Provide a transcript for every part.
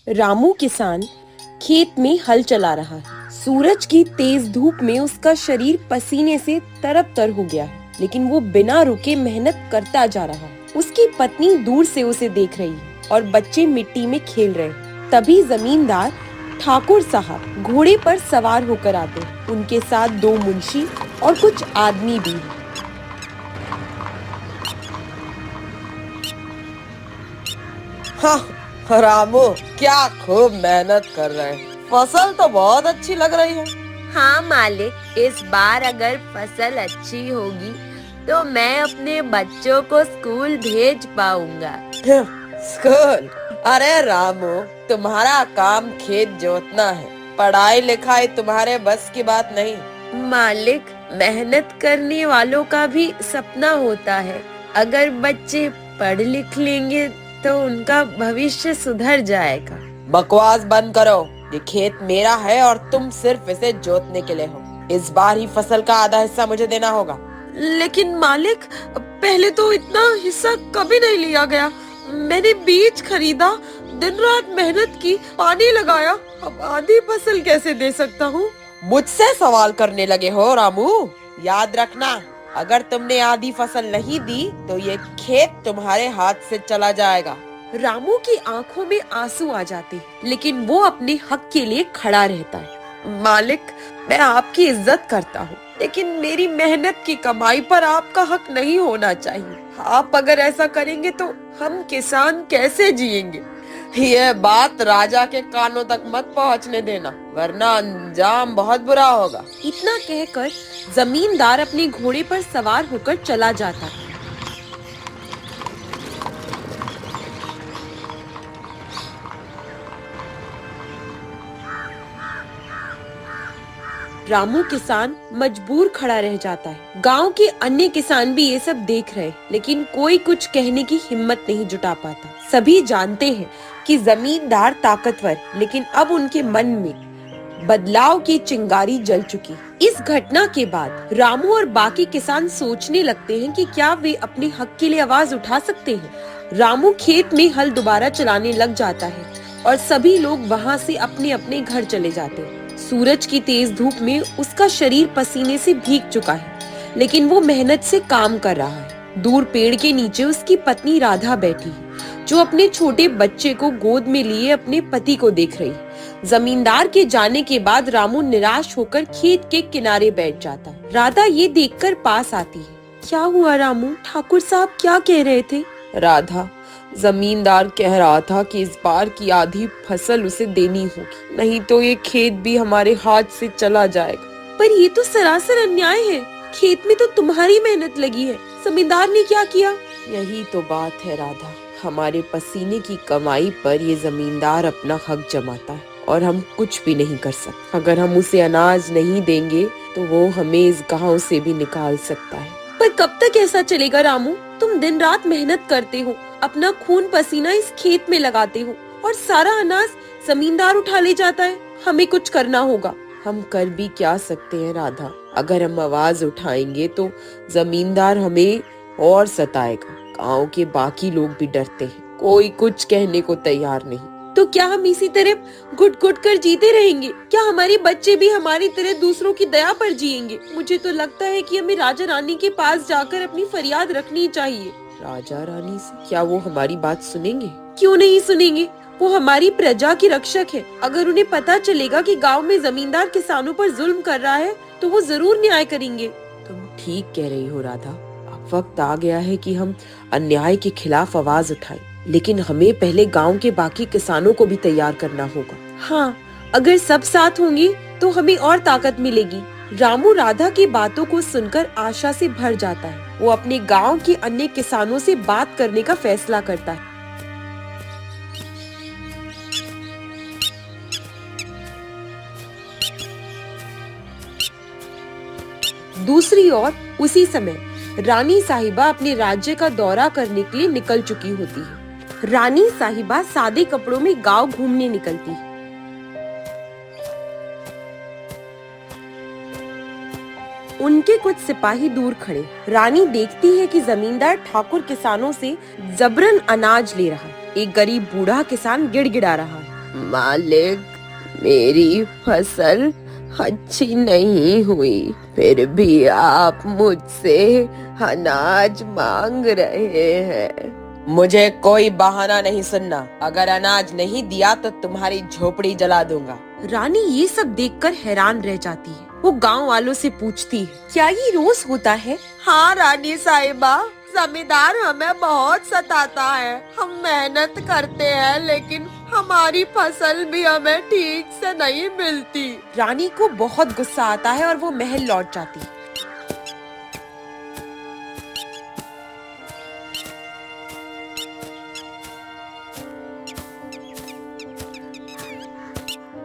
रामू किसान खेत में हल चला रहा है। सूरज की तेज धूप में उसका शरीर पसीने से तरबतर हो गया है, लेकिन वो बिना रुके मेहनत करता जा रहा है। उसकी पत्नी दूर से उसे देख रही है और बच्चे मिट्टी में खेल रहे हैं। तभी जमींदार ठाकुर साहब घोड़े पर सवार होकर आते हैं। उनके साथ दो मुंशी और कुछ आदमी भी हैं। हाँ रामू, क्या खूब मेहनत कर रहे हैं। फसल तो बहुत अच्छी लग रही है। हाँ मालिक, इस बार अगर फसल अच्छी होगी तो मैं अपने बच्चों को स्कूल भेज पाऊंगा। स्कूल? अरे रामू, तुम्हारा काम खेत जोतना है, पढ़ाई लिखाई तुम्हारे बस की बात नहीं। मालिक, मेहनत करने वालों का भी सपना होता है। अगर बच्चे पढ़ लिख लेंगे तो उनका भविष्य सुधर जाएगा। बकवास बंद करो। ये खेत मेरा है और तुम सिर्फ इसे जोतने के लिए हो। इस बार ही फसल का आधा हिस्सा मुझे देना होगा। लेकिन मालिक, पहले तो इतना हिस्सा कभी नहीं लिया गया। मैंने बीज खरीदा, दिन रात मेहनत की, पानी लगाया। अब आधी फसल कैसे दे सकता हूँ? मुझसे सवाल करने लगे हो रामू? याद रखना, अगर तुमने आधी फसल नहीं दी तो ये खेत तुम्हारे हाथ से चला जाएगा। रामू की आंखों में आंसू आ जाते हैं, लेकिन वो अपने हक के लिए खड़ा रहता है। मालिक, मैं आपकी इज्जत करता हूँ, लेकिन मेरी मेहनत की कमाई पर आपका हक नहीं होना चाहिए। आप अगर ऐसा करेंगे तो हम किसान कैसे जिएंगे? ये बात राजा के कानों तक मत पहुंचने देना, वरना अंजाम बहुत बुरा होगा। इतना कहकर जमींदार अपने घोड़े पर सवार होकर चला जाता है। रामू किसान मजबूर खड़ा रह जाता है। गांव के अन्य किसान भी ये सब देख रहे, लेकिन कोई कुछ कहने की हिम्मत नहीं जुटा पाता। सभी जानते हैं कि जमींदार ताकतवर, लेकिन अब उनके मन में बदलाव की चिंगारी जल चुकी। इस घटना के बाद रामू और बाकी किसान सोचने लगते हैं कि क्या वे अपने हक के लिए आवाज उठा सकते हैं। रामू खेत में हल दोबारा चलाने लग जाता है और सभी लोग वहाँ से अपने अपने घर चले जाते हैं। सूरज की तेज धूप में उसका शरीर पसीने से भीग चुका है, लेकिन वो मेहनत से काम कर रहा है। दूर पेड़ के नीचे उसकी पत्नी राधा बैठी है, जो अपने छोटे बच्चे को गोद में लिए अपने पति को देख रही है। जमींदार के जाने के बाद रामू निराश होकर खेत के किनारे बैठ जाता है। राधा ये देखकर पास आती है। क्या हुआ रामू? ठाकुर साहब क्या कह रहे थे? राधा, जमींदार कह रहा था कि इस बार की आधी फसल उसे देनी होगी, नहीं तो ये खेत भी हमारे हाथ से चला जाएगा। पर ये तो सरासर अन्याय है। खेत में तो तुम्हारी मेहनत लगी है, जमींदार ने क्या किया? यही तो बात है राधा, हमारे पसीने की कमाई पर ये जमींदार अपना हक जमाता है और हम कुछ भी नहीं कर सकते। अगर हम उसे अनाज नहीं देंगे तो वो हमें इस गांव से भी निकाल सकता है। पर कब तक ऐसा चलेगा रामू? तुम दिन रात मेहनत करते हो, अपना खून पसीना इस खेत में लगाते हो और सारा अनाज जमींदार उठा ले जाता है। हमें कुछ करना होगा। हम कर भी क्या सकते हैं राधा? अगर हम आवाज उठाएंगे तो जमींदार हमें और सताएगा। गांव के बाकी लोग भी डरते हैं, कोई कुछ कहने को तैयार नहीं। तो क्या हम इसी तरह घुट घुट कर जीते रहेंगे? क्या हमारे बच्चे भी हमारी तरह दूसरों की दया पर जिएंगे? मुझे तो लगता है कि हमें राजा रानी के पास जाकर अपनी फरियाद रखनी चाहिए। राजा रानी से? क्या वो हमारी बात सुनेंगे? क्यों नहीं सुनेंगे? वो हमारी प्रजा की रक्षक है। अगर उन्हें पता चलेगा कि गांव में जमींदार किसानों पर जुल्म कर रहा है तो वो जरूर न्याय करेंगे। तुम ठीक कह रही हो राधा, अब वक्त आ गया है कि हम अन्याय के खिलाफ आवाज उठाएं, लेकिन हमें पहले गांव के बाकी किसानों को भी तैयार करना होगा। हाँ, अगर सब साथ होंगे तो हमें और ताकत मिलेगी। रामू राधा की बातों को सुनकर आशा से भर जाता है। वो अपने गांव के अन्य किसानों से बात करने का फैसला करता है। दूसरी ओर उसी समय रानी साहिबा अपने राज्य का दौरा करने के लिए निकल चुकी होती है। रानी साहिबा सादे कपड़ों में गांव घूमने निकलती है। उनके कुछ सिपाही दूर खड़े। रानी देखती है कि जमींदार ठाकुर किसानों से जबरन अनाज ले रहा है। एक गरीब बूढ़ा किसान गिड़गिड़ा रहा है। मालिक, मेरी फसल अच्छी नहीं हुई, फिर भी आप मुझसे अनाज मांग रहे हैं। मुझे कोई बहाना नहीं सुनना। अगर अनाज नहीं दिया तो तुम्हारी झोपड़ी जला दूंगा। रानी ये सब देखकर हैरान रह जाती है। वो गांव वालों से पूछती है, क्या ये रोज होता है? हाँ रानी साहिबा, जमींदार हमें बहुत सताता है। हम मेहनत करते हैं लेकिन हमारी फसल भी हमें ठीक से नहीं मिलती। रानी को बहुत गुस्सा आता है और वो महल लौट जाती है।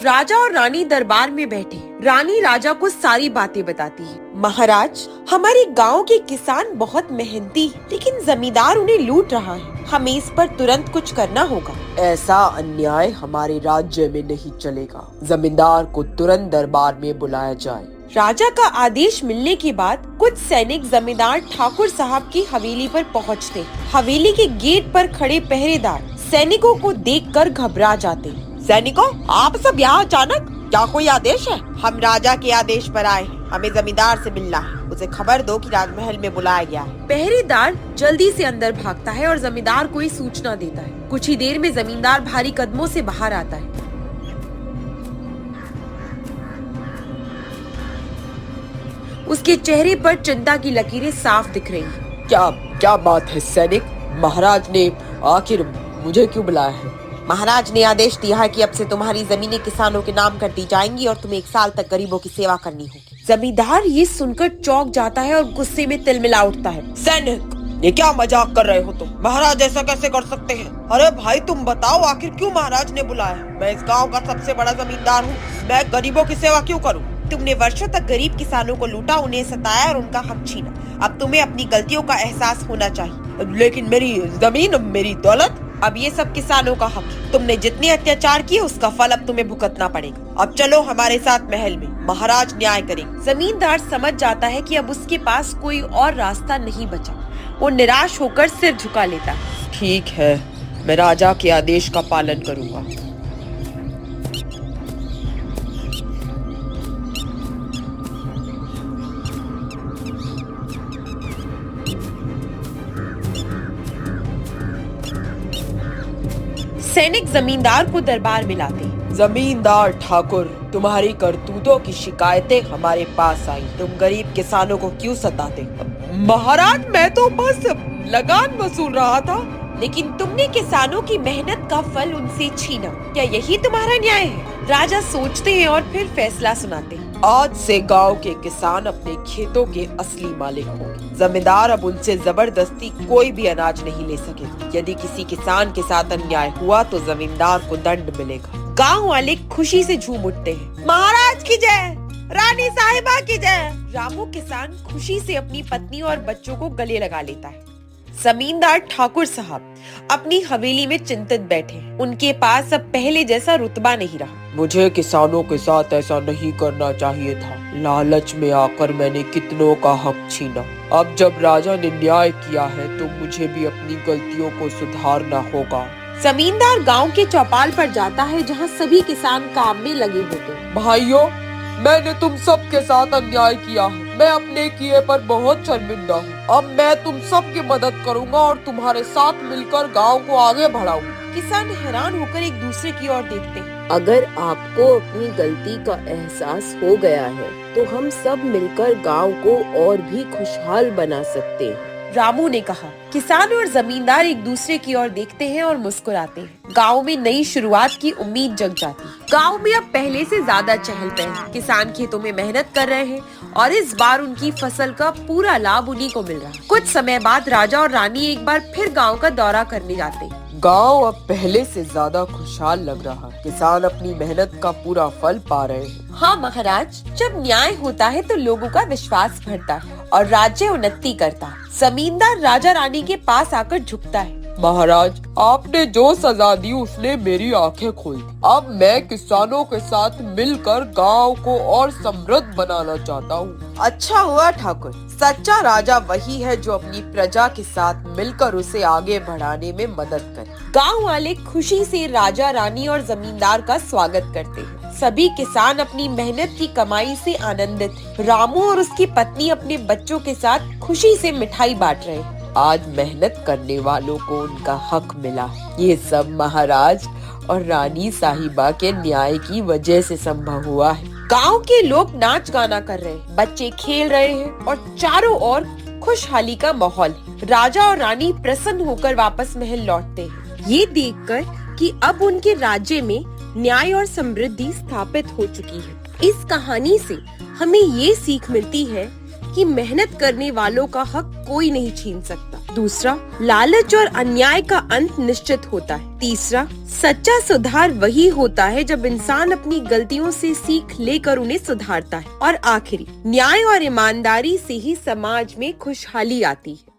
राजा और रानी दरबार में बैठे। रानी राजा को सारी बातें बताती है। महाराज, हमारे गांव के किसान बहुत मेहनती हैं, लेकिन जमींदार उन्हें लूट रहा है। हमें इस पर तुरंत कुछ करना होगा। ऐसा अन्याय हमारे राज्य में नहीं चलेगा। जमींदार को तुरंत दरबार में बुलाया जाए। राजा का आदेश मिलने के बाद कुछ सैनिक जमींदार ठाकुर साहब की हवेली पर पहुंचते। हवेली के गेट पर खड़े पहरेदार सैनिकों को देखकर घबरा जाते। सैनिकों, आप सब यहाँ अचानक? क्या कोई आदेश है? हम राजा के आदेश पर आए हैं। हमें जमींदार से मिलना है। उसे खबर दो कि राजमहल में बुलाया गया है। पहरेदार जल्दी से अंदर भागता है और जमींदार को सूचना देता है। कुछ ही देर में जमींदार भारी कदमों से बाहर आता है। उसके चेहरे पर चिंता की लकीरें साफ दिख रही हैं। क्या क्या बात है सैनिक? महाराज ने आखिर मुझे क्यों बुलाया है? महाराज ने आदेश दिया है कि अब से तुम्हारी जमीनें किसानों के नाम कर दी जाएंगी और तुम्हें 1 साल तक गरीबों की सेवा करनी होगी। जमींदार ये सुनकर चौंक जाता है और गुस्से में तिलमिला उठता है। सैनिक, ये क्या मजाक कर रहे हो तुम? महाराज ऐसा कैसे कर सकते हैं? अरे भाई, तुम बताओ आखिर क्यों महाराज ने बुलाया? मैं इस गाँव का सबसे बड़ा जमींदार हूँ। मैं गरीबों की सेवा क्यों करूँ? तुमने वर्षों तक गरीब किसानों को लूटा, उन्हें सताया और उनका हक छीना। अब तुम्हें अपनी गलतियों का एहसास होना चाहिए। लेकिन मेरी जमीन, मेरी दौलत, अब ये सब किसानों का हक है। तुमने जितने अत्याचार किए उसका फल अब तुम्हें भुगतना पड़ेगा। अब चलो हमारे साथ महल में, महाराज न्याय करेंगे। जमींदार समझ जाता है कि अब उसके पास कोई और रास्ता नहीं बचा। वो निराश होकर सिर झुका लेता है। ठीक है, मैं राजा के आदेश का पालन करूंगा। सैनिक जमींदार को दरबार में लाते। जमींदार ठाकुर, तुम्हारी करतूतों की शिकायतें हमारे पास आई। तुम गरीब किसानों को क्यों सताते? महाराज, मैं तो बस लगान वसूल रहा था। लेकिन तुमने किसानों की मेहनत का फल उनसे छीना। क्या यही तुम्हारा न्याय है? राजा सोचते हैं और फिर फैसला सुनाते हैं। आज से गांव के किसान अपने खेतों के असली मालिक होंगे। जमींदार अब उनसे जबरदस्ती कोई भी अनाज नहीं ले सके। यदि किसी किसान के साथ अन्याय हुआ तो जमींदार को दंड मिलेगा। गांव वाले खुशी से झूम उठते हैं। महाराज की जय, रानी साहिबा की जय। रामू किसान खुशी से अपनी पत्नी और बच्चों को गले लगा लेता है। जमींदार ठाकुर साहब अपनी हवेली में चिंतित बैठे। उनके पास अब पहले जैसा रुतबा नहीं रहा। मुझे किसानों के साथ ऐसा नहीं करना चाहिए था। लालच में आकर मैंने कितनों का हक छीना। अब जब राजा ने न्याय किया है तो मुझे भी अपनी गलतियों को सुधारना होगा। जमींदार गांव के चौपाल पर जाता है जहां सभी किसान काम में लगे होते हैं। भाइयों, मैंने तुम सब के साथ अन्याय किया है। मैं अपने किए पर बहुत शर्मिंदा हूँ। अब मैं तुम सब की मदद करूँगा और तुम्हारे साथ मिलकर गांव को आगे बढ़ाऊंगा। किसान हैरान होकर एक दूसरे की ओर देखते हैं। अगर आपको अपनी गलती का एहसास हो गया है तो हम सब मिलकर गांव को और भी खुशहाल बना सकते हैं। रामू ने कहा। किसान और जमींदार एक दूसरे की ओर देखते हैं और मुस्कुराते हैं। गांव में नई शुरुआत की उम्मीद जग जाती है। गांव में अब पहले से ज्यादा चहल पहल। किसान खेतों में मेहनत कर रहे हैं और इस बार उनकी फसल का पूरा लाभ उन्हीं को मिल रहा है। कुछ समय बाद राजा और रानी एक बार फिर गांव का दौरा करने जाते हैं। गांव अब पहले से ज्यादा खुशहाल लग रहा है। किसान अपनी मेहनत का पूरा फल पा रहे हैं। हाँ महाराज, जब न्याय होता है तो लोगों का विश्वास बढ़ता है और राज्य उन्नति करता है। जमींदार राजा रानी के पास आकर झुकता है। महाराज, आपने जो सजा दी उसने मेरी आंखें खोल दी। अब मैं किसानों के साथ मिलकर गांव को और समृद्ध बनाना चाहता हूँ। अच्छा हुआ ठाकुर, सच्चा राजा वही है जो अपनी प्रजा के साथ मिलकर उसे आगे बढ़ाने में मदद करे। गांव वाले खुशी से राजा, रानी और जमींदार का स्वागत करते हैं। सभी किसान अपनी मेहनत की कमाई से आनंदित हैं। रामू और उसकी पत्नी अपने बच्चों के साथ खुशी से मिठाई बांट रहे हैं। आज मेहनत करने वालों को उनका हक मिला। ये सब महाराज और रानी साहिबा के न्याय की वजह से संभव हुआ है। गांव के लोग नाच गाना कर रहे हैं, बच्चे खेल रहे हैं और चारों ओर खुशहाली का माहौल है। राजा और रानी प्रसन्न होकर वापस महल लौटते हैं, ये देखकर कि अब उनके राज्य में न्याय और समृद्धि स्थापित हो चुकी है। इस कहानी से हमें ये सीख मिलती है कि मेहनत करने वालों का हक कोई नहीं छीन सकता। दूसरा, लालच और अन्याय का अंत निश्चित होता है। तीसरा, सच्चा सुधार वही होता है जब इंसान अपनी गलतियों से सीख लेकर उन्हें सुधारता है। और आखिरी, न्याय और ईमानदारी से ही समाज में खुशहाली आती है।